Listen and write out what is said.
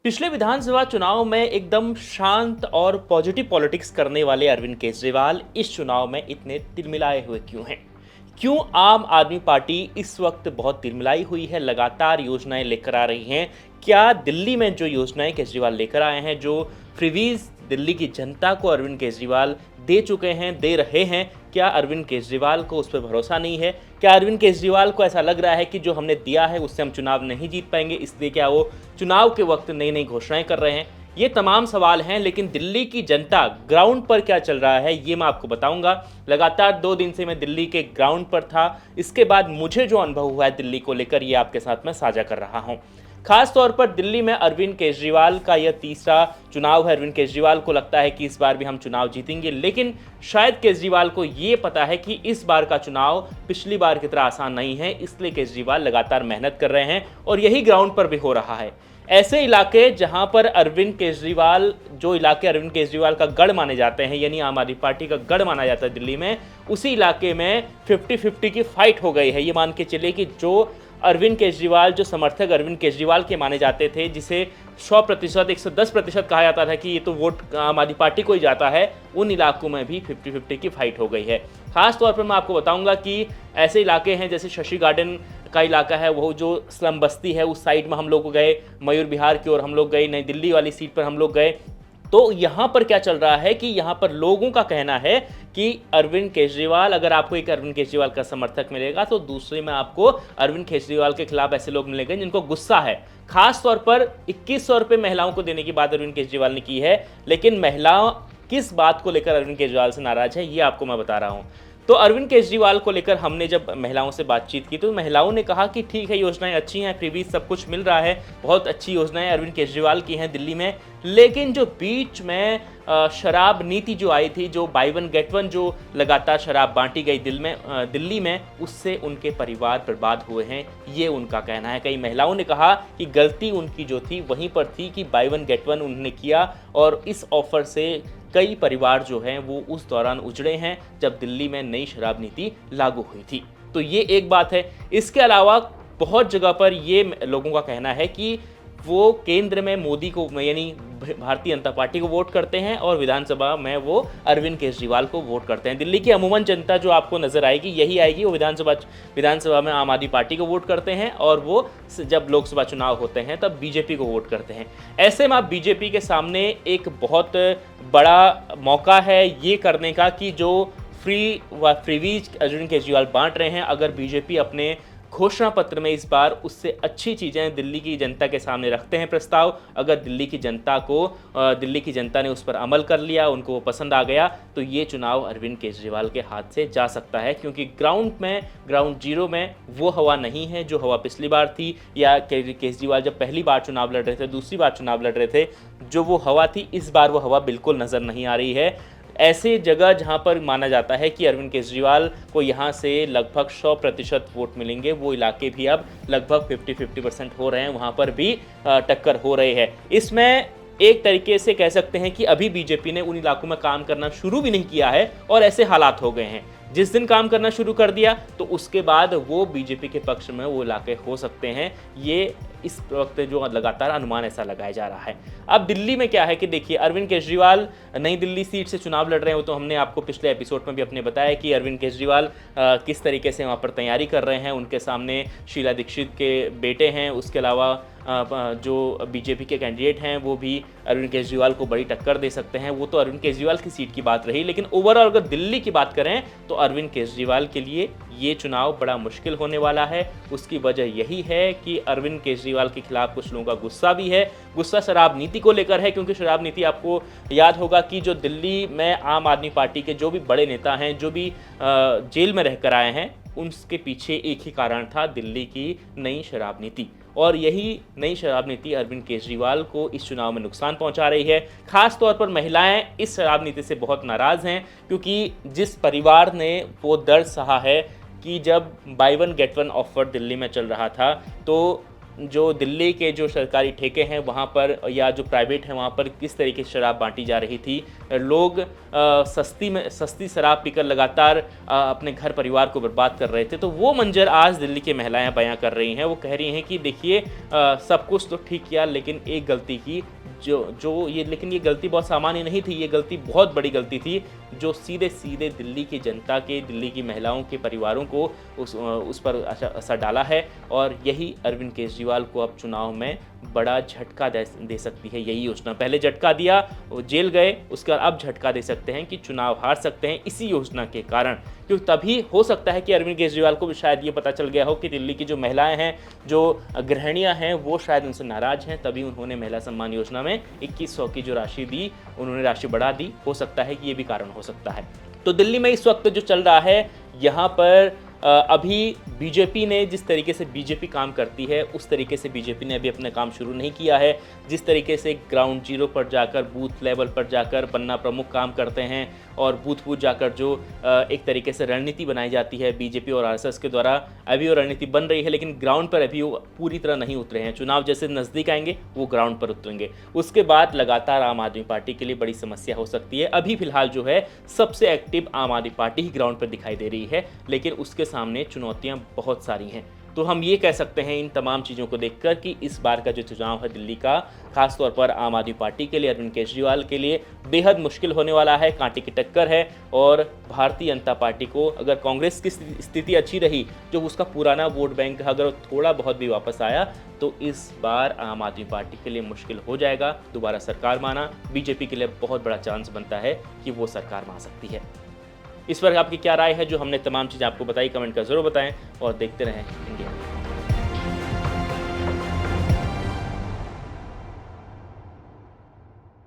पिछले विधानसभा चुनाव में एकदम शांत और पॉजिटिव पॉलिटिक्स करने वाले अरविंद केजरीवाल इस चुनाव में इतने तिलमिलाए हुए क्यों हैं? क्यों आम आदमी पार्टी इस वक्त बहुत तिलमिलाई हुई है, लगातार योजनाएं लेकर आ रही हैं? क्या दिल्ली में जो योजनाएं केजरीवाल लेकर आए हैं, जो फ्रीवीज दिल्ली की जनता को अरविंद केजरीवाल दे चुके हैं, दे रहे हैं, क्या अरविंद केजरीवाल को उस पर भरोसा नहीं है? क्या अरविंद केजरीवाल को ऐसा लग रहा है कि जो हमने दिया है उससे हम चुनाव नहीं जीत पाएंगे, इसलिए क्या वो चुनाव के वक्त नई नई घोषणाएं कर रहे हैं? ये तमाम सवाल हैं, लेकिन दिल्ली की जनता ग्राउंड पर क्या चल रहा है ये मैं आपको बताऊंगा। लगातार 2 दिन से मैं दिल्ली के ग्राउंड पर था। इसके बाद मुझे जो अनुभव हुआ है दिल्ली को लेकर, ये आपके साथ मैं साझा कर रहा हूं। खास तौर पर दिल्ली में अरविंद केजरीवाल का यह तीसरा चुनाव है। अरविंद केजरीवाल को लगता है कि इस बार भी हम चुनाव जीतेंगे, लेकिन शायद केजरीवाल को ये पता है कि इस बार का चुनाव पिछली बार की तरह आसान नहीं है, इसलिए केजरीवाल लगातार मेहनत कर रहे हैं और यही ग्राउंड पर भी हो रहा है। ऐसे इलाके जहां पर अरविंद केजरीवाल, जो इलाके अरविंद केजरीवाल का गढ़ माने जाते हैं, यानी आम आदमी पार्टी का गढ़ माना जाता है दिल्ली में, उसी इलाके में 50-50 की फाइट हो गई है। ये मान के चले कि जो अरविंद केजरीवाल, जो समर्थक अरविंद केजरीवाल के माने जाते थे, जिसे 100%, 110% कहा जाता था कि ये तो वोट आम आदमी पार्टी को ही जाता है, उन इलाकों में भी 50-50 की फाइट हो गई है। खास तौर पर मैं आपको बताऊंगा कि ऐसे इलाके हैं जैसे शशि गार्डन का इलाका है, वो जो स्लम बस्ती है, उस साइड में हम लोग गए, मयूर विहार की ओर हम लोग गए, नई दिल्ली वाली सीट पर हम लोग गए। तो यहाँ पर क्या चल रहा है कि यहाँ पर लोगों का कहना है कि अरविंद केजरीवाल, अगर आपको एक अरविंद केजरीवाल का समर्थक मिलेगा तो दूसरे में आपको अरविंद केजरीवाल के खिलाफ ऐसे लोग मिलेंगे जिनको गुस्सा है। खास तौर पर 2100 रुपये महिलाओं को देने की बात अरविंद केजरीवाल ने की है, लेकिन महिलाओं किस बात को लेकर अरविंद केजरीवाल से नाराज है ये आपको मैं बता रहा हूँ। तो अरविंद केजरीवाल को लेकर हमने जब महिलाओं से बातचीत की तो महिलाओं ने कहा कि ठीक है, योजनाएं अच्छी हैं, फ्रीबीज सब कुछ मिल रहा है, बहुत अच्छी योजनाएं अरविंद केजरीवाल की हैं दिल्ली में, लेकिन जो बीच में शराब नीति जो आई थी, जो बाई वन गेट वन जो लगातार शराब बांटी गई दिल्ली में, उससे उनके परिवार बर्बाद हुए हैं, ये उनका कहना है। कई महिलाओं ने कहा कि गलती उनकी जो थी वहीं पर थी कि बाई वन गेट वन उन्होंने किया और इस ऑफर से कई परिवार जो हैं वो उस दौरान उजड़े हैं जब दिल्ली में नई शराब नीति लागू हुई थी। तो ये एक बात है। इसके अलावा बहुत जगह पर ये लोगों का कहना है कि वो केंद्र में मोदी को, यानी भारतीय जनता पार्टी को वोट करते हैं और विधानसभा में वो अरविंद केजरीवाल को वोट करते हैं। दिल्ली की अमूमन जनता जो आपको नजर आएगी यही आएगी, वो विधानसभा में आम आदमी पार्टी को वोट करते हैं और वो जब लोकसभा चुनाव होते हैं तब बीजेपी को वोट करते हैं। ऐसे में अब बीजेपी के सामने एक बहुत बड़ा मौका है ये करने का कि जो फ्रीवीज अरविंद केजरीवाल बांट रहे हैं, अगर बीजेपी अपने घोषणा पत्र में इस बार उससे अच्छी चीज़ें दिल्ली की जनता के सामने रखते हैं प्रस्ताव, अगर दिल्ली की जनता ने उस पर अमल कर लिया, उनको वो पसंद आ गया, तो ये चुनाव अरविंद केजरीवाल के हाथ से जा सकता है, क्योंकि ग्राउंड जीरो में वो हवा नहीं है जो हवा पिछली बार थी, या केजरीवाल जब पहली बार चुनाव लड़ रहे थे, दूसरी बार चुनाव लड़ रहे थे, जो वो हवा थी, इस बार वो हवा बिल्कुल नज़र नहीं आ रही है। ऐसे जगह जहां पर माना जाता है कि अरविंद केजरीवाल को यहां से लगभग 100% वोट मिलेंगे, वो इलाके भी अब लगभग 50-50% हो रहे हैं, वहां पर भी टक्कर हो रही है। इसमें एक तरीके से कह सकते हैं कि अभी बीजेपी ने उन इलाकों में काम करना शुरू भी नहीं किया है और ऐसे हालात हो गए हैं। जिस दिन काम करना शुरू कर दिया तो उसके बाद वो बीजेपी के पक्ष में वो इलाके हो सकते हैं, ये इस वक्त जो लगातार अनुमान ऐसा लगाया जा रहा है। अब दिल्ली में क्या है कि देखिए, अरविंद केजरीवाल नई दिल्ली सीट से चुनाव लड़ रहे हो, तो हमने आपको पिछले एपिसोड में भी अपने बताया कि अरविंद केजरीवाल किस तरीके से वहाँ पर तैयारी कर रहे हैं। उनके सामने शीला दीक्षित के बेटे हैं, उसके अलावा जो बीजेपी के कैंडिडेट हैं वो भी अरविंद केजरीवाल को बड़ी टक्कर दे सकते हैं। वो तो अरविंद केजरीवाल की सीट की बात रही, लेकिन ओवरऑल अगर दिल्ली की बात करें तो अरविंद केजरीवाल के लिए ये चुनाव बड़ा मुश्किल होने वाला है। उसकी वजह यही है कि अरविंद केजरीवाल के खिलाफ कुछ लोगों का गुस्सा भी है। गुस्सा शराब नीति को लेकर है, क्योंकि शराब नीति, आपको याद होगा कि जो दिल्ली में आम आदमी पार्टी के जो भी बड़े नेता हैं, जो भी जेल में रहकर आए हैं, उनके पीछे एक ही कारण था, दिल्ली की नई शराब नीति। और यही नई शराब नीति अरविंद केजरीवाल को इस चुनाव में नुकसान पहुंचा रही है। खास तौर पर महिलाएं इस शराब नीति से बहुत नाराज़ हैं, क्योंकि जिस परिवार ने वो दर्द सहा है कि जब by one get one offer Delhi में चल रहा था तो जो दिल्ली के जो सरकारी ठेके हैं वहाँ पर या जो प्राइवेट हैं वहाँ पर किस तरीके से शराब बांटी जा रही थी। लोग सस्ती शराब पीकर लगातार अपने घर परिवार को बर्बाद कर रहे थे। तो वो मंजर आज दिल्ली की महिलाएं बयां कर रही हैं। वो कह रही हैं कि देखिए सब कुछ तो ठीक किया लेकिन एक गलती की, लेकिन ये गलती बहुत सामान्य नहीं थी, ये गलती बहुत बड़ी गलती थी जो सीधे सीधे दिल्ली की जनता के, दिल्ली की महिलाओं के परिवारों को उस पर असर डाला है। और यही अरविंद केजरीवाल को अब चुनाव में बड़ा झटका दे सकती है यही योजना। पहले झटका दिया, वो जेल गए, उसके बाद अब झटका दे सकते हैं कि चुनाव हार सकते हैं इसी योजना के कारण। क्योंकि तभी हो सकता है कि अरविंद केजरीवाल को भी शायद ये पता चल गया हो कि दिल्ली की जो महिलाएं हैं, जो गृहिणियां हैं, वो शायद उनसे नाराज़ हैं, तभी उन्होंने महिला सम्मान योजना में 2100 की जो राशि दी, उन्होंने राशि बढ़ा दी। हो सकता है कि ये भी कारण हो सकता है। तो दिल्ली में इस वक्त जो चल रहा है, यहाँ पर अभी बीजेपी ने जिस तरीके से बीजेपी काम करती है उस तरीके से बीजेपी ने अभी अपना काम शुरू नहीं किया है। जिस तरीके से ग्राउंड जीरो पर जाकर, बूथ लेवल पर जाकर पन्ना प्रमुख काम करते हैं और बूथ जाकर जो एक तरीके से रणनीति बनाई जाती है बीजेपी और आरएसएस के द्वारा, अभी वो रणनीति बन रही है लेकिन ग्राउंड पर अभी वो पूरी तरह नहीं उतरे हैं। चुनाव जैसे नज़दीक आएंगे वो ग्राउंड पर उतरेंगे। उसके बाद लगातार आम आदमी पार्टी के लिए बड़ी समस्या हो सकती है। अभी फिलहाल जो है सबसे एक्टिव आम आदमी पार्टी ही ग्राउंड पर दिखाई दे रही है, लेकिन उसके सामने चुनौतियां बहुत सारी हैं। तो हम ये कह सकते हैं इन तमाम चीज़ों को देखकर कि इस बार का जो चुनाव है दिल्ली का, खासतौर पर आम आदमी पार्टी के लिए, अरविंद केजरीवाल के लिए बेहद मुश्किल होने वाला है। कांटे की टक्कर है। और भारतीय जनता पार्टी को अगर कांग्रेस की स्थिति अच्छी रही, जो उसका पुराना वोट बैंक अगर थोड़ा बहुत भी वापस आया, तो इस बार आम आदमी पार्टी के लिए मुश्किल हो जाएगा दोबारा सरकार माना। बीजेपी के लिए बहुत बड़ा चांस बनता है कि वो सरकार मा सकती है। इस पर आपकी क्या राय है? जो हमने तमाम चीज़ें आपको बताई, कमेंट कर जरूर बताएं और देखते रहें।